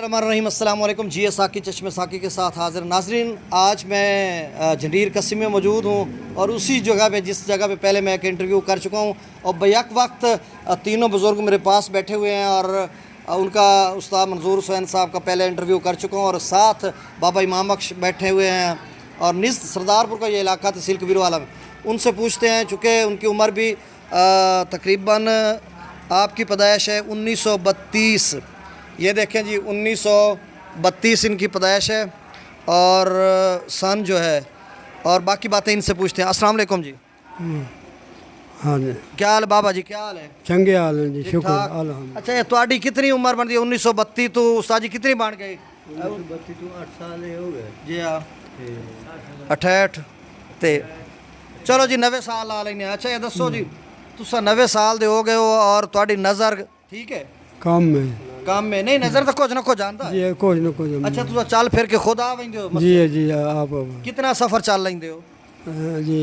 रहीम अस्सलाम वालेकुम। जी साकी चश्मे साकी के साथ हाजिर नाजरीन। आज मैं झंडीर कस्बे में मौजूद हूँ और उसी जगह पे जिस जगह पे पहले मैं एक इंटरव्यू कर चुका हूँ और बैक वक्त तीनों बुज़ुर्ग मेरे पास बैठे हुए हैं और उनका उस्ताद मंजूर हुसैन साहब का पहले इंटरव्यू कर चुका हूँ और साथ बाबा इमाम बख्श बैठे हुए हैं और निज़ सरदारपुर का ये इलाका तहसील कबीरवाला में। उनसे पूछते हैं, चूँकि उनकी उम्र भी तकरीबन आपकी पैदाइश है 1932, ये देखें जी 1932 इनकी पैदाइश है और सन जो है, और बाकी बातें इनसे पूछते हैं। अस्सलाम वालेकुम जी। हाँ जी, क्या हाल है बाबा जी, क्या हाल है? चंगे हाल है जी, शुक्र ठीक-ठाक। अल्हम्दुलिल्लाह। अच्छा, ये ਤੁਹਾਡੀ कितनी उम्र बनती है? 1932 तो उस्ताद जी कितनी बन गई? 32 तो 8 साल हो गए जी हाँ 68 ਤੇ ਚਲੋ ਜੀ 90 ਸਾਲ ਲਾ ਲੈਂਦੇ ਹਾਂ। ਅੱਛਾ ਇਹ ਦੱਸੋ ਜੀ, ਤੁਸੀਂ 90 ਸਾਲ ਦੇ ਹੋ ਗਏ ਹੋ और ਤੁਹਾਡੀ ਨਜ਼ਰ ਠੀਕ ਹੈ? काम में काम में नहीं, नजर तो कुछ ना कुछ जानता है। जी कुछ न कुछ। अच्छा तुम चल फिर के खुद आ वेंदे हो? जी जी आप कितना सफर चल लेंदे हो? जी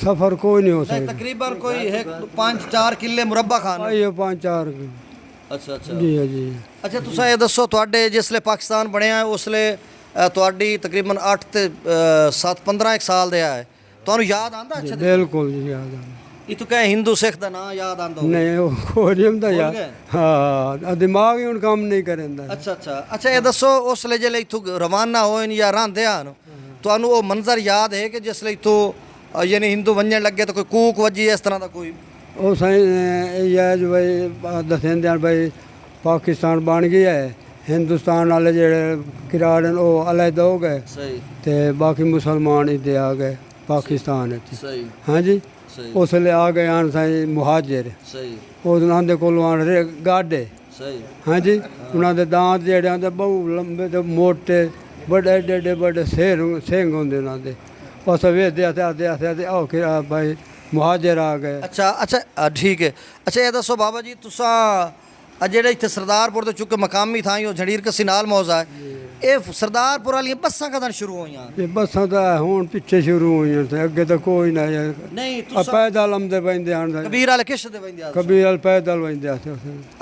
सफर कोई नहीं हो नहीं, सकता। तकरीबन कोई 5-4 किले मुरब्बा खाना। ये 5-4। अच्छा अच्छा जी जी। अच्छा तुसा ये दसो, ਤੁਹਾਡੇ ਜਿਸਲੇ ਪਾਕਿਸਤਾਨ ਬਣਿਆ ਉਸਲੇ ਤੁਹਾਡੀ ਤਕਰੀਬਨ 8 ਤੇ 7-15 ਇੱਕ ਸਾਲ ਦੇ ਹੈ, ਤੁਹਾਨੂੰ ਯਾਦ ਆਂਦਾ? ਅੱਛਾ बिल्कुल जी याद आ। ਇਹ ਤੂੰ ਕਹੇ ਹਿੰਦੂ ਸਿੱਖ ਦਾ ਨਾਂ ਯਾਦ ਆਂਦਾ ਹੋਵੇ? नहीं वो कोई नहीं होता भूल यार। गए? हाँ दिमाग ही उन काम नहीं करेंदा। ਅੱਛਾ ਅੱਛਾ ਅੱਛਾ ਇਹ ਦੱਸੋ ਉਸਲੇ ਜਿਹੜੇ ਇਥੋਂ ਰਵਾਨਾ ਹੋਏ ਜਾਂ ਰਹਿੰਦੇ ਹਨ, ਤੁਹਾਨੂੰ ਉਹ ਮੰਜ਼ਰ ਯਾਦ ਹੈ ਕਿ ਜਿਸਲੇ ਇਥੋਂ यानी हिंदू वंजन लगे तो कोई कूक वजी इस तरह का कोई? ਉਹ ਸਾਈਂ ਇਹ ਹੈ ਜੋ ਭਾਈ ਦੱਸਦੇ ਆ ਭਾਈ ਪਾਕਿਸਤਾਨ ਬਣ ਗਿਆ ਹੈ, ਹਿੰਦੁਸਤਾਨ ਵਾਲੇ ਜਿਹੜੇ ਕਿਰਾੜ ਨੇ ਉਹ ਅਲੱਗ ਹੋ ਗਏ ਸਹੀ ਤੇ ਬਾਕੀ ਮੁਸਲਮਾਨ ਇੱਥੇ ਆ ਗਏ ਪਾਕਿਸਤਾਨ ਵਿੱਚ। ਸਹੀ ਹਾਂਜੀ ਸਹੀ ਉਸ ਵੇਲੇ ਆ ਗਏ ਹਨ ਸਾਈਂ ਮੁਹਾਜਿਰ, ਸਹੀ ਉਹਨਾਂ ਦੇ ਕੋਲ ਆਣ ਗਾਡੇ। ਸਹੀ ਹਾਂਜੀ ਉਹਨਾਂ ਦੇ ਦਾੰਤ ਜਿਹੜੇ ਹੁੰਦੇ ਬਹੁਤ ਲੰਬੇ ਤੇ ਮੋਟੇ, ਵੱਡੇ ਏਡੇ ਵੱਡੇ ਸਿੰਘ ਹੁੰਦੇ ਉਹਨਾਂ ਦੇ। ਉਸ ਵੇਖਦੇ ਆਤੇ ਆਓ ਕਿ ਭਾਈ ਮੁਹਾਜਿਰ ਆ ਗਏ। अच्छा अच्छा ठीक है। अच्छा ये दसो बाबा जी, तुसा ਜਿਹੜੇ ਇੱਥੇ ਸਰਦਾਰਪੁਰ ਤੋਂ ਚੁੱਕ ਕੇ ਮਕਾਮੀ ਥਾਂ ਉਹ ਝੰਡੀਰ ਕਸੀ ਨਾਲ ਮੌਜਾ ਹੈ, ਇਹ ਸਰਦਾਰਪੁਰ ਵਾਲੀਆਂ ਬੱਸਾਂ ਕਦੋਂ ਸ਼ੁਰੂ ਹੋਈਆਂ? ਇਹ ਬੱਸਾਂ ਤਾਂ ਹੁਣ ਪਿੱਛੇ ਸ਼ੁਰੂ ਹੋਈਆਂ ਤੇ ਅੱਗੇ ਤਾਂ ਕੋਈ ਨਾ ਯਾਰ। ਨਹੀਂ ਆ ਤੁਸੀਂ ਪੈਦਲ ਆਉਂਦੇ ਪੈਂਦੇ ਹਨ, ਕਬੀਰ ਵਾਲੇ ਕਿਸ਼ ਦੇ ਵੰਦੇ ਆ? ਕਬੀਰ ਵਾਲ ਪੈਦਲ ਵੰਦੇ ਆ।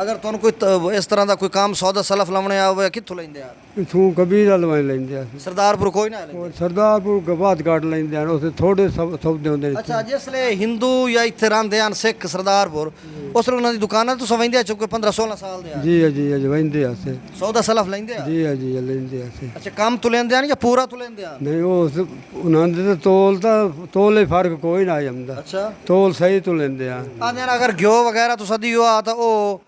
ਅਗਰ ਤੁਹਾਨੂੰ ਕੋਈ ਇਸ ਤਰ੍ਹਾਂ ਦਾ ਕੋਈ ਕੰਮ ਸੌਦਾ ਸਲਫ ਲਾਉਣੇ ਆ ਹੋਵੇ ਕਿੱਥੋਂ ਲੈਂਦੇ ਆ? ਇਥੋਂ ਕਬੀਰ ਵਾਲ ਵੰਜ ਲੈਂਦੇ ਆ। ਸਰਦਾਰਪੁਰ ਕੋਈ ਨਾ ਲੈਂਦੇ? ਉਹ ਸਰਦਾਰਪੁਰ ਗਵਾਤ ਕੱਢ ਲੈਂਦੇ ਹਨ, ਉੱਥੇ ਥੋੜੇ ਸੌਦੇ ਹੁੰਦੇ ਨੇ। ਅੱਛਾ ਜਿਸਲੇ ਹਿੰਦੂ ਜਾਂ ਇੱਥੇ ਰਹਿੰਦੇ ਹਨ ਸਿੱਖ ਸਰਦਾਰਪੁਰ, ਉਸ ਵੇਲੇ ਉਹਨਾਂ ਦੀ ਦੁਕਾਨਾਂ ਤੋਂ ਵੰਦੇ ਆ ਚੁੱਕੇ 15-16 ਸਾਲ ਦੇ ਆ? ਜੀ ਜੀ ਵੰਦੇ ਆ ਸੇ। ਸੌਦਾ ਸਲਫ ਲੈਂਦੇ ਆ? ਜੀ ਜੀ ਲੈਂਦੇ ਆ ਸੇ। ਅੱਛਾ ਕੰਮ ਤੋਂ ਲੈਂਦੇ ਆ ਜਾਂ ਪੂਰਾ ਤੋਂ ਲੈਂਦੇ ਆ? ਨਹੀਂ ਉਹ ਉਹਨਾਂ ਦੇ ਤੋਲੇ ਫਰਕ ਕੋਈ ਨਾ ਜਾਂਦਾ। ਅੱਛਾ ਤੋਲ ਸਹੀ ਤੋਂ ਲੈਂਦੇ ਆ। ਆਂਦੇ ਅਗਰ ਘਿਓ ਵਗੈਰਾ ਤੋਂ ਸਦੀ ਹੋ ਆ ਤਾਂ ਉਹ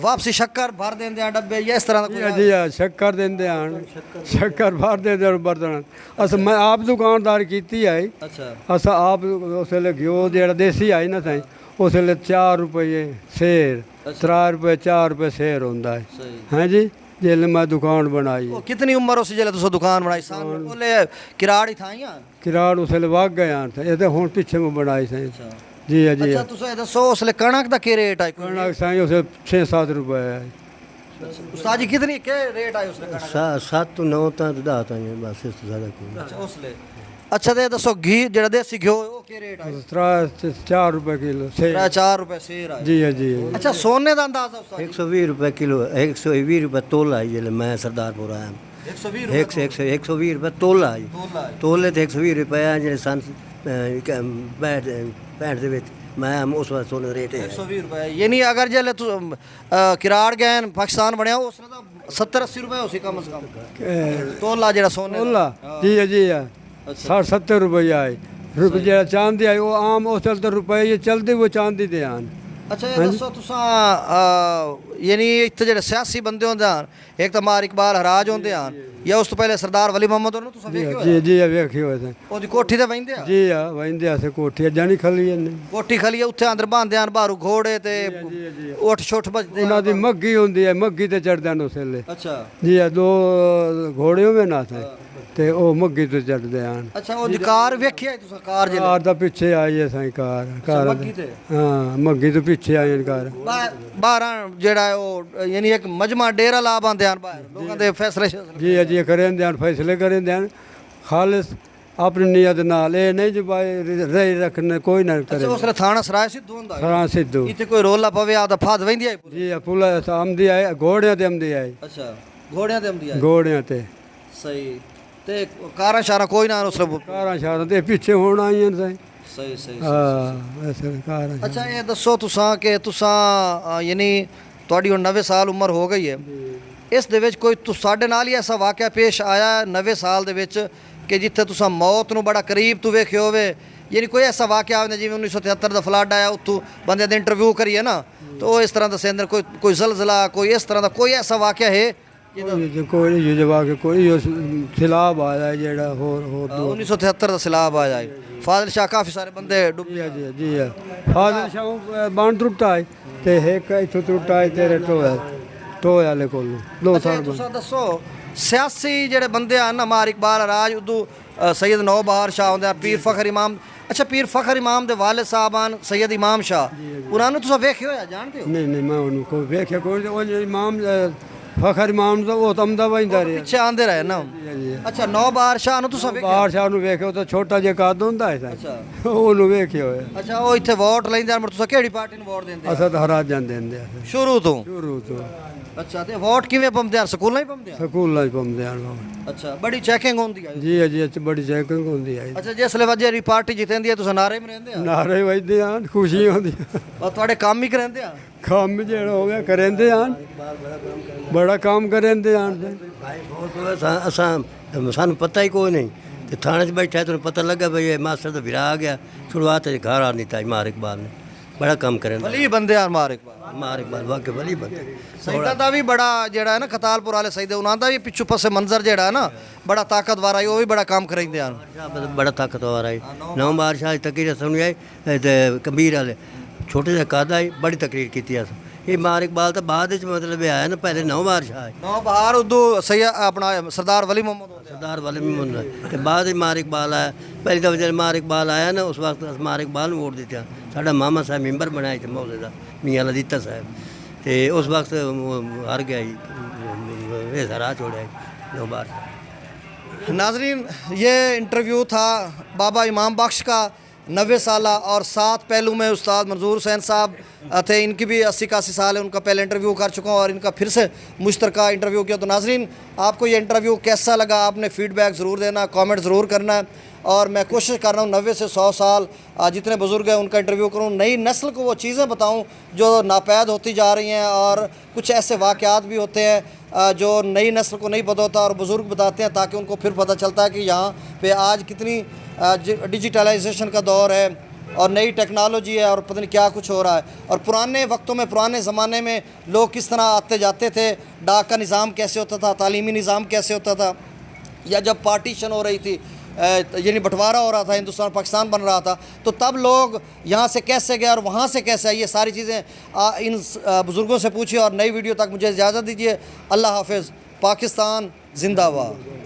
ਵਾਪਸੀ ਸ਼ੱਕਰ ਭਰ ਦਿੰਦੇ ਆ ਡੱਬੇ ਜਾਂ ਇਸ ਤਰ੍ਹਾਂ ਦਾ ਕੋਈ? ਜੀ ਆ ਸ਼ੱਕਰ ਦਿੰਦੇ ਹਨ, ਸ਼ੱਕਰ ਭਰ ਦਿੰਦੇ ਬਰਤਨ। ਅਸ ਮੈਂ ਆਪ ਦੁਕਾਨਦਾਰ ਕੀਤੀ ਹੈ। ਅੱਛਾ ਅਸਾਂ ਆਪ ਉਸ ਵੇਲੇ ਘਿਓ ਜਿਹੜਾ ਦੇਸੀ ਆਈ ਨਾ ਸਾਈ, ਉਸ ਵੇਲੇ 4 ਰੁਪਏ ਸੇਰ, 3 ਰੁਪਏ 4 ਰੁਪਏ ਸੇਰ ਹੁੰਦਾ ਹੈ। ਸਹੀ। ਹਾਂਜੀ ਜਿਸ ਮੈਂ ਦੁਕਾਨ ਬਣਾਈ। ਉਹ ਕਿਤਨੀ ਉਮਰ ਉਸ ਜਿਹੜੇ ਤੁਸੀਂ ਦੁਕਾਨ ਬਣਾਈ? ਸਾਹਮਣੇ ਉਹਲੇ ਕਿਰਾੜ ਹੀ ਥਾਈਆਂ? ਕਿਰਾੜ ਉਸ ਵੇਲੇ ਵਗ ਗਏ ਹਨ ਤੇ ਇਹ ਤਾਂ ਹੁਣ ਪਿੱਛੇ ਮੈਂ ਬਣਾਈ ਸਾਈ। ਅੱਛਾ ਜੀ ਜੀ ਅੱਛਾ ਤੁਸੀਂ ਇਹ ਦੱਸੋ ਉਸਲੇ ਕਣਕ ਦਾ ਕੀ ਰੇਟ ਹੈ? ਕਣਕ ਸਾਈ ਉਸ 6-7 ਰੁਪਏ ਹੈ। ਉਸਤਾਦ ਜੀ ਕਿਤਨੀ ਕੀ ਰੇਟ ਹੈ ਉਸਲੇ ਕਣਕ? 7 ਤੋਂ 9 ਤਾਂ 10 ਤਾਂ ਬਸ ਇਸ ਤੋਂ ਜ਼ਿਆਦਾ ਕੋਈ। ਅੱਛਾ ਉਸਲੇ। ਅੱਛਾ ਤੇ ਇਹ ਦੱਸੋ ਘੀ ਜਿਹੜਾ ਦੇਸੀ ਘਿਓ ਉਹ ਕੀ ਰੇਟ ਹੈ? 4 ਰੁਪਏ ਕਿਲੋ ਸੇਰ। 4 ਰੁਪਏ ਸੇਰ ਹੈ। ਜੀ ਜੀ। ਅੱਛਾ ਸੋਨੇ ਦਾ ਅੰਦਾਜ਼ਾ ਉਸਤਾਦ ਜੀ? 120 रुपए किलो, 120 रुपए तोला है। जैसे मैं सरदारपुर आया 120 ਰੁਪਏ 120 रुपए तोला है। ਤੋਲਾ ਹੈ। तोले तो 120 रुपए है। जैसे सन 65 ਦੇ ਵਿੱਚ ਮੈਂ ਉਸ ਵਾਰ ਸੋਨੇ ਰੇਟ ਹੈ 120 ਰੁਪਏ। ਯਾਨੀ ਅਗਰ ਜੇ ਤੂੰ ਕਿਰਾੜ ਗਏ ਪਾਕਿਸਤਾਨ ਬਣਿਆ ਉਸ ਦਾ 70-80 ਰੁਪਏ ਹੋਸੀ ਕਮ ਸੇ ਕਮ ਤੋਲਾ ਜਿਹੜਾ ਸੋਨੇ ਦਾ? ਤੋਲਾ ਜੀ ਜੀ ਆ 60-70 ਰੁਪਏ ਆਏ। ਰੁਪਏ ਜਿਹੜਾ ਚਾਂਦੀ ਆਈ ਉਹ ਆਮ ਉਸ ਚਲਦੇ ਰੁਪਏ ਇਹ ਚਲਦੇ ਉਹ ਚਾਂਦੀ ਦੇ ਆਣ। ਅੱਛਾ ਇਹ ਦੱਸੋ ਤੁਸੀਂ ਯਾਨੀ ਇੱਥੇ ਜਿਹੜੇ ਸਿਆਸੀ ਬੰਦੇ ਹੁੰਦੇ ਹਨ, ਇੱਕ ਤਾਂ ਮਾਰ ਇਕਬਾਲ ਹਰਾਜ ਹੁੰਦੇ ਹਨ ਜਾਂ ਉਸ ਤੋਂ ਪਹਿਲੇ ਸਰਦਾਰ ਵਲੀ ਮੁਹੰਮਦ ਉਹਨੂੰ ਤੁਸੀਂ ਵੇਖਿਓ? ਜੀ ਜੀ ਵੇਖੀ ਹੋਏ ਸਨ। ਉਹਦੀ ਕੋਠੀ ਤੇ ਬੈਂਦੇ ਆ? ਜੀ ਆ ਵੰਦੇ ਆ ਸੇ ਕੋਠੀ ਜਾਣੀ ਖਲੀ ਨੇ। ਕੋਠੀ ਖਲੀ ਉੱਥੇ ਅੰਦਰ ਬਾਂਦੇ ਹਨ, ਬਾਹਰੋਂ ਘੋੜੇ ਤੇ ਉੱਠ ਛੁੱਟ ਵੱਜਦੇ ਉਹਨਾਂ ਦੀ ਮੱਗੀ ਹੁੰਦੀ ਹੈ, ਮੱਗੀ ਤੇ ਚੜਦੇ ਨੇ ਉਸ ਵੇਲੇ। ਅੱਛਾ ਜੀ ਆ 2 ਘੋੜੇ ਹੋਵੇ ਨਾ ਤੇ ਉਹ ਮੱਗੀ ਤੇ ਚੜਦੇ ਹਨ। ਅੱਛਾ ਉਹਦੀ ਕਾਰ ਵੇਖਿਆ ਤੁਸੀਂ? ਕਾਰ ਜਿਹੜੇ ਕਾਰ ਦਾ ਪਿੱਛੇ ਆਈ ਹੈ ਸਾਈ ਕਾਰ। ਮੱਗੀ ਤੇ? ਹਾਂ ਮੱਗੀ ਤੋਂ ਪਿੱਛੇ ਆਈ ਹੈ ਕਾਰ। ਬਾਹਰ ਜਿਹੜਾ ਹੈ ਉਹ ਯਾਨੀ ਇੱਕ ਮਜਮਾ ਡੇਰਾ ਲਾ ਬੰਦੇ ਹਨ ਬਾਹਰ ਲੋਕਾਂ ਦੇ ਫੈਸਲੇ ਜੀ ਜੀ ਕਰਿੰਦੇ ਹਨ, ਫੈਸਲੇ ਕਰਿੰਦੇ ਹਨ। ਖਾਲਿਸ अपनी नीयत नाल ये नहीं जो भाई रही रखने कोई ना करे ਅੱਛਾ ਉਸਨੇ ਥਾਣਾ ਸਰਾਏ ਸਿੱਧੂ ਹੁੰਦਾ हाँ सिद्धू ਇੱਥੇ ਕੋਈ ਰੋਲਾ ਪਵੇ ਆਦਾ ਫਾਦ ਵੈਂਦੀ ਆਈ जी पुलिस आमदी आए घोड़ियां ते आमदी आए ਅੱਛਾ ਘੋੜਿਆਂ ਤੇ ਆਉਂਦੀ ਆਈ घोड़ियां ते ਸਹੀ ਤੇ ਕਾਰਾਂ ਸ਼ਾਰਾਂ ਕੋਈ ਨਾ ਉਸਲੇ कारां शारां ते पीछे होण आईयां सही ਸਹੀ ਸਹੀ हाँ ऐसे कारां ਅੱਛਾ ਇਹ ਦੱਸੋ ਤੁਸਾਂ ਕਿ ਤੁਸਾਂ ਯਾਨੀ ਤੁਹਾਡੀ ਹੁਣ 90 ਸਾਲ ਉਮਰ ਹੋ ਗਈ ਹੈ ਇਸ ਦੇ ਵਿੱਚ ਕੋਈ ਸਾਡੇ ਨਾਲ ਹੀ ਐਸਾ ਵਾਕਿਆ ਪੇਸ਼ ਆਇਆ 90 ਸਾਲ ਦੇ ਵਿੱਚ ਕਿ ਜਿੱਥੇ ਤੁਸੀਂ ਮੌਤ ਨੂੰ ਬੜਾ ਕਰੀਬ ਤੋਂ ਵੇਖਿਓ ਹੋਵੇ ਯਾਨੀ ਕੋਈ ਐਸਾ ਵਾਕਿਆ ਹੋਵੇ ਜਿਵੇਂ 1973 ਦਾ ਫਲੱਡ ਆਇਆ ਉੱਥੋਂ ਬੰਦੇ ਦੇ ਇੰਟਰਵਿਊ ਕਰੀਏ ਨਾ ਤਾਂ ਉਹ ਇਸ ਤਰ੍ਹਾਂ ਦੱਸਦੇ ਨੇ ਕੋਈ ਜ਼ਲਜ਼ਲਾ ਕੋਈ ਇਸ ਤਰ੍ਹਾਂ ਦਾ ਕੋਈ ਐਸਾ ਵਾਕਿਆ ਹੈ कोई जवाब कोई सैलाब आया जेड़ा होर 1973 ਦਾ ਸੈਲਾਬ ਆਇਆ ਹੈ ਫਾਜ਼ਿਲ ਸ਼ਾਹ ਕਾਫੀ ਸਾਰੇ ਬੰਦੇ ਡੁੱਬੇ जी है फादर शाह बाण टुटा है ते एक इथों टुटा है तेरे टोए वाले कोल दो ਅੱਛਾ साल ਤੁਸੀਂ ਦੱਸੋ ਸਿਆਸੀ ਜਿਹੜੇ ਬੰਦੇ ਆ ਨਾ ਮਾਰ ਇਕਬਾਲ ਰਾਜ ਉਦੋਂ ਸੈयद ਨੌਬਹਾਰ ਸ਼ਾਹ ਹੁੰਦੇ ਆ ਪੀਰ ਫਖਰ ਇਮਾਮ ਅੱਛਾ ਪੀਰ ਫਖਰ ਇਮਾਮ ਦੇ ਵਾਲਿਦ ਸਾਹਿਬਾਨ ਸੈयद ਇਮਾਮ ਸ਼ਾਹ ਉਹਨਾਂ ਨੂੰ ਤੁਸੀਂ ਵੇਖਿਓ ਹੋਇਆ ਜਾਣਦੇ ਹੋ नहीं मैं उन्होंने को वेख्या कोई वो इमाम फखर इमाम तो वो तमदा वंदा रहे ਪਿੱਛੇ ਆਂਦੇ ਰਹੇ ਨਾ ਅੱਛਾ ਨੌਬਹਾਰ ਸ਼ਾਹ ਨੂੰ ਤੁਸੀਂ ਵੇਖਿਆ ਬਾਹਰ ਸ਼ਾਹ ਨੂੰ ਵੇਖਿਓ ਤਾਂ ਛੋਟਾ ਜਿਹਾ ਕੱਦ ਹੁੰਦਾ ਹੈ ਅੱਛਾ ਉਹਨੂੰ ਵੇਖਿਆ ਹੋਇਆ ਅੱਛਾ ਉਹ ਇੱਥੇ ਵੋਟ ਲੈਂਦੇ ਆ ਮਰ ਤੁਸੀਂ ਕਿਹੜੀ ਪਾਰਟੀ ਨੂੰ ਵੋਟ ਦਿੰਦੇ ਆ ਅਸਦ ਹਰਾਜਾਂ ਦਿੰਦੇ ਆ ਸ਼ੁਰੂ ਤੋਂ ਸ਼ੁਰੂ ਤੋਂ ਅੱਛਾ ਤੇ ਵੋਟ ਕਿਵੇਂ ਪਾਉਂਦੇ ਆ ਸਕੂਲਾਂ ਹੀ ਪਾਉਂਦੇ ਆ ਸਕੂਲਾਂ 'ਚ ਪਾਉਂਦੇ ਆ ਅੱਛਾ ਬੜੀ ਚੈਕਿੰਗ ਹੁੰਦੀ ਆ ਜੀ ਜੀ ਅੱਛਾ ਬੜੀ ਚੈਕਿੰਗ ਹੁੰਦੀ ਹੈ ਅੱਛਾ ਜਿਸ ਵੇਲੇ ਜਿਹੜੀ ਪਾਰਟੀ ਜਿੱਤਦੀ ਆ ਤੁਸੀਂ ਨਾਰੇ ਮੇ ਰਹਿੰਦੇ ਆ ਨਾਰੇ ਵੱਜਦੇ ਆ ਖੁਸ਼ੀ ਹੁੰਦੀ ਔਰ ਤੁਹਾਡੇ ਕੰਮ ਹੀ ਕਰਾਂਦੇ ਆ ਕੰਮ ਜਿਹੜਾ ਹੋ ਗਿਆ ਕਰਿੰਦੇ ਆ ਬੜਾ ਕੰਮ ਕਰਿੰਦੇ ਆ ਸਾਨੂੰ ਪਤਾ ਹੀ ਕੋਈ ਨਹੀਂ ਤੇ ਥਾਣੇ 'ਚ ਬੈਠਾ ਤੁਹਾਨੂੰ ਪਤਾ ਲੱਗਾ ਬਈ ਇਹ ਮਾਸਟਰ ਦਾ ਵਿਰਾ ਆ ਗਿਆ ਸ਼ੁਰੂਆਤ 'ਚ ਘਰ ਆ ਦਿੱਤਾ ਮਾਰ ਇਕਬਾਲ ਨੇ ਬੜਾ ਕੰਮ ਕਰਨ ਵਲੀ ਬੰਦੇ ਆ ਮਾਰ ਇਕਬਾਲ ਮਾਰ ਇਕਬਾਲ ਵਾਕੇ ਵਲੀ ਬੰਦੇ ਸੈਦਾ ਦਾ ਵੀ ਬੜਾ ਜਿਹੜਾ ਹੈ ਨਾ ਖਤਾਲਪੁਰ ਵਾਲੇ ਸੈਦੇ ਉਹਨਾਂ ਦਾ ਵੀ ਪਿੱਛੋਂ ਪਾਸੇ ਮੰਜ਼ਰ ਜਿਹੜਾ ਹੈ ਨਾ ਬੜਾ ਤਾਕਤਵਰ ਆ ਉਹ ਵੀ ਬੜਾ ਕੰਮ ਕਰਾਉਂਦੇ ਆ ਬੜਾ ਤਾਕਤਵਰ ਆਈ ਨੌ ਬਾਦਸ਼ਾਹ ਤਕਰੀਰ ਸੁਣੀ ਆਈ ਤੇ ਕਬੀਰ ਵਾਲੇ ਛੋਟੇ ਜਿਹਾ ਕਾਦਾ ਆਈ ਬੜੀ ਤਕਰੀਰ ਕੀਤੀ ਆ ਇਹ ਮਾਰ ਇਕਬਾਲ ਤਾਂ ਬਾਅਦ ਵਿੱਚ ਮਤਲਬ ਆਇਆ ਨਾ ਪਹਿਲੇ ਨੌ ਬਾਦਸ਼ਾਹ ਆਏ ਨੌ ਬਹਾਰ ਉਦੋਂ ਸੈਯਦ ਆਪਣਾ ਸਰਦਾਰ ਵਲੀ ਮੁਹੰਮਦ ਹੁੰਦੇ ਆ। ਸਰਦਾਰ ਵਾਲੇ ਵੀ ਮੁੰਡਾ ਤੇ ਬਾਅਦ ਵਿੱਚ ਮਾਰ ਇਕਬਾਲ ਆਇਆ ਪਹਿਲੀ ਦਫਾ ਜਦ ਮਾਰ ਇਕਬਾਲ ਆਇਆ ਨਾ ਉਸ ਵਕਤ ਅਸੀਂ ਮਾਰ ਇਕਬਾਲ ਨੂੰ ਵੋਟ ਦਿੱਤਾ ਸਾਡਾ ਮਾਮਾ ਸਾਹਿਬ ਮੈਂਬਰ ਬਣਾਇਆ ਸੀ ਮੌਲੇ ਦਾ ਮੀਆਂ ਲਦੀਤਾ ਸਾਹਿਬ ਤੇ ਉਸ ਵਕਤ ਹਾਰ ਗਿਆ ਜੀ ਇਹ ਸਾਰਾ ਛੋੜਿਆ ਨੌ ਬਾਰ नाजरीन ये इंटरव्यू था बाबा इमाम बख्श का 90 साल और 7 पहलू में उस्ताद मंजूर हुसैन साहब थे इनकी भी 80-81 साल है उनका पहले इंटरव्यू कर चुका हूँ और इनका फिर से मुश्तरका इंटरव्यू किया तो नाजरीन आपको ये इंटरव्यू कैसा लगा आपने फ़ीडबैक ज़रूर देना कमेंट ज़रूर करना है और मैं कोशिश कर रहा हूँ 90 से 100 साल जितने बुज़ुर्ग हैं उनका इंटरव्यू करूँ नई नस्ल को वो चीज़ें बताऊँ जो नापैद होती जा रही हैं और कुछ ऐसे वाक़यात भी होते हैं जो नई नस्ल को नहीं पता होता और बुज़ुर्ग बताते हैं ताकि उनको फिर पता चलता है कि यहाँ पे आज कितनी डिजिटलाइजेशन का दौर है और नई टेक्नोलॉजी है और पता नहीं क्या कुछ हो रहा है और पुराने वक्तों में पुराने ज़माने में लोग किस तरह आते जाते थे डाक का निज़ाम कैसे होता था तालीमी निज़ाम कैसे होता था या जब पार्टीशन हो रही थी यानी बंटवारा हो रहा था हिंदुस्तान पाकिस्तान बन रहा था तो तब लोग यहाँ से कैसे गए और वहाँ से कैसे आए ये सारी चीज़ें इन बुज़ुर्गों से पूछिए और नई वीडियो तक मुझे इजाज़त दीजिए अल्लाह हाफिज़ पाकिस्तान जिंदाबाद।